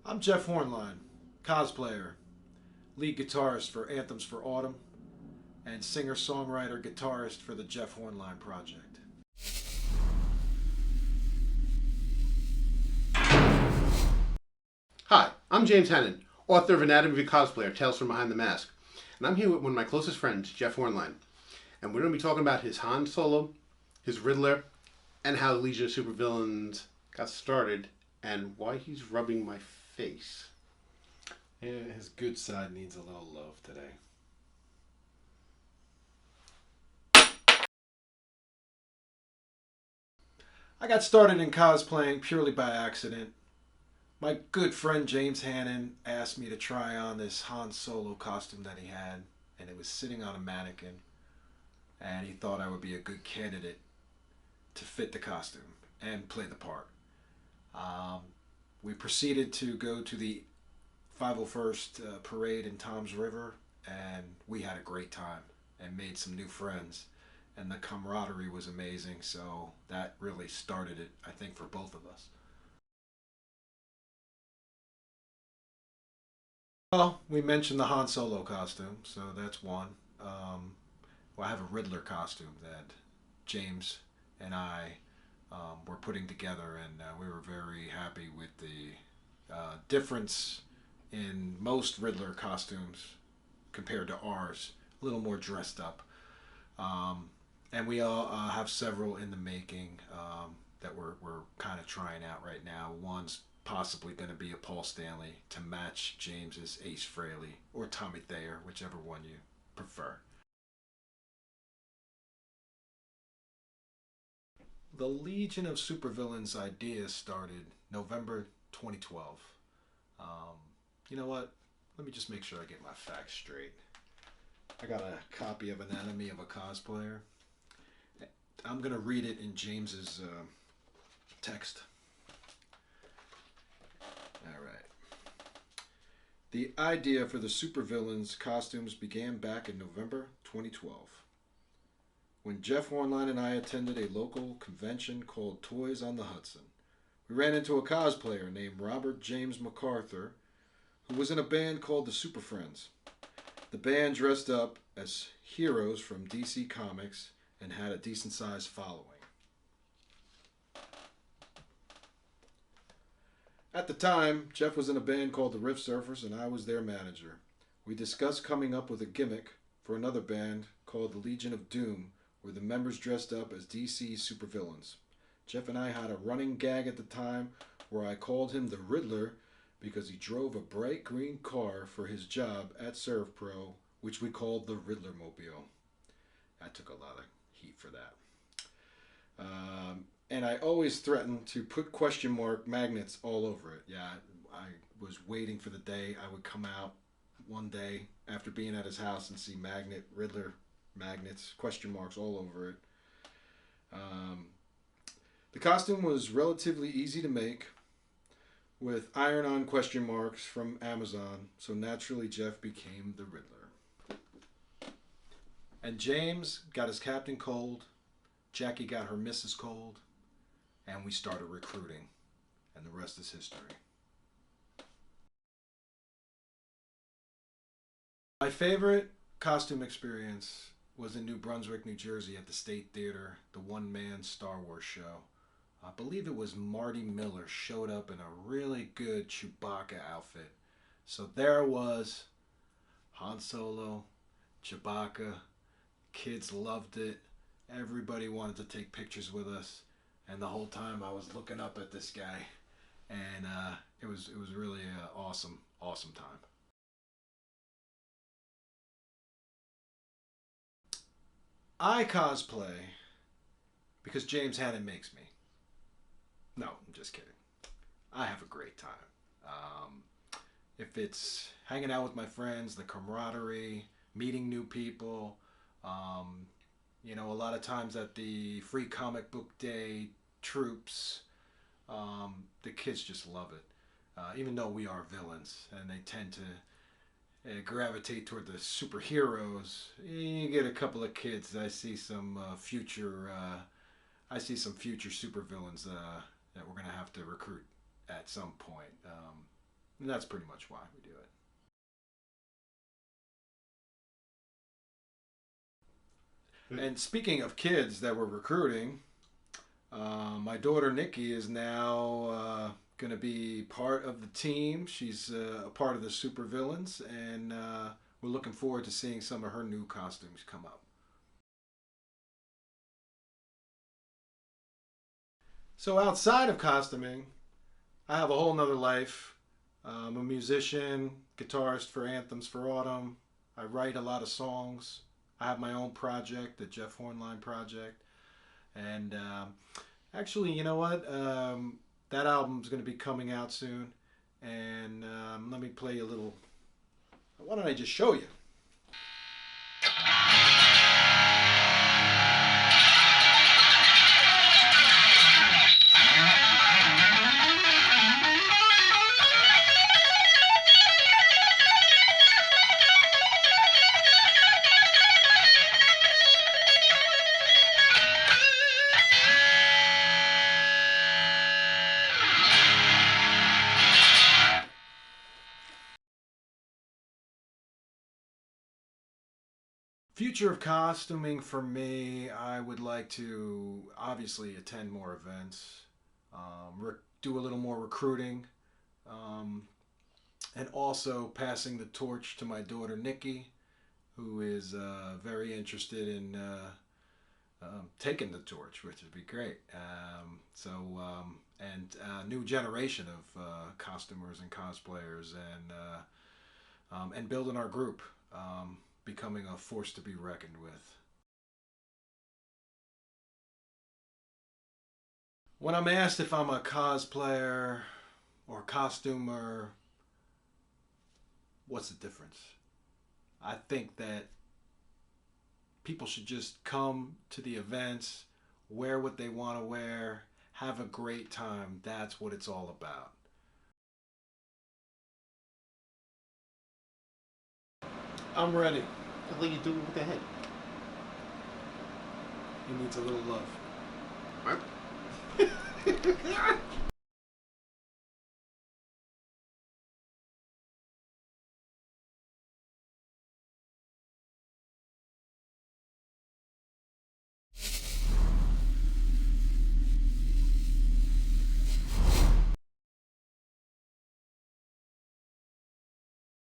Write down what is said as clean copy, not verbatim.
I'm Jeff Hornlien, cosplayer, lead guitarist for Anthems for Autumn, and singer-songwriter guitarist for the Jeff Hornlien Project. Hi, I'm James Hannon, author of Anatomy of a Cosplayer, Tales from Behind the Mask. And I'm here with one of my closest friends, Jeff Hornlien. And we're going to be talking about his Han Solo, his Riddler, and how the Legion of SuperVillains got started, and why he's rubbing my face. Yeah, his good side needs a little love today. I got started in cosplaying purely by accident. My good friend James Hannon asked me to try on this Han Solo costume that he had, and it was sitting on a mannequin, and he thought I would be a good candidate to fit the costume and play the part. We proceeded to go to the 501st parade in Tom's River, and we had a great time and made some new friends, and the camaraderie was amazing, so that really started it, I think, for both of us. Well, we mentioned the Han Solo costume, so that's one. Well, I have a Riddler costume that James and I were putting together, and we were very happy with the difference in most Riddler costumes compared to ours. A little more dressed up. And we all have several in the making that we're kind of trying out right now. One's possibly going to be a Paul Stanley to match James's Ace Frehley or Tommy Thayer, whichever one you prefer. The Legion of SuperVillains idea started November 2012. Um, you know what? Let me just make sure I get my facts straight. I got a copy of Anatomy of a Cosplayer. I'm going to read it in James's text. All right. The idea for the supervillains costumes began back in November 2012 when Jeff Hornline and I attended a local convention called Toys on the Hudson. We ran into a cosplayer named Robert James MacArthur who was in a band called the Super Friends. The band dressed up as heroes from DC Comics and had a decent sized following. At the time, Jeff was in a band called the Riffsurfers and I was their manager. We discussed coming up with a gimmick for another band called the Legion of Doom, where the members dressed up as DC supervillains. Jeff and I had a running gag at the time where I called him the Riddler because he drove a bright green car for his job at ServPro, which we called the Riddler Mobile. I took a lot of heat for that. And I always threatened to put question mark magnets all over it. Yeah, I was waiting for the day I would come out one day after being at his house and see Riddler magnets, question marks all over it. The costume was relatively easy to make with iron-on question marks from Amazon, so naturally Jeff became the Riddler. And James got his Captain Cold, Jackie got her Mrs. Cold, and we started recruiting, and the rest is history. My favorite costume experience was in New Brunswick, New Jersey at the State Theater, the one-man Star Wars show. I believe it was Marty Miller showed up in a really good Chewbacca outfit. So there was Han Solo, Chewbacca, kids loved it. Everybody wanted to take pictures with us. And the whole time I was looking up at this guy. And it was really an awesome time. I cosplay because James Hannon makes me. No, I'm just kidding. I have a great time. If it's hanging out with my friends, the camaraderie, meeting new people, a lot of times at the free comic book day troops, the kids just love it. Even though we are villains and they tend to gravitate toward the superheroes, you get a couple of kids. I see some future supervillains that we're gonna have to recruit at some point. And that's pretty much why we do it. And speaking of kids that we're recruiting, my daughter Nikki is now going to be part of the team. She's a part of the SuperVillains, and we're looking forward to seeing some of her new costumes come up. So outside of costuming, I have a whole nother life. I'm a musician, guitarist for Anthems for Autumn. I write a lot of songs. I have my own project, the Jeff Hornlien project. And actually, you know what? That album's going to be coming out soon. And let me play you a little. Why don't I just show you? Future of costuming for me, I would like to obviously attend more events, do a little more recruiting, and also passing the torch to my daughter Nikki, who is very interested in taking the torch, which would be great. And a new generation of costumers and cosplayers, and building our group. Becoming a force to be reckoned with. When I'm asked if I'm a cosplayer or costumer, what's the difference? I think that people should just come to the events, wear what they want to wear, have a great time. That's what it's all about. I'm ready. What are you doing with the head? He needs a little love. What?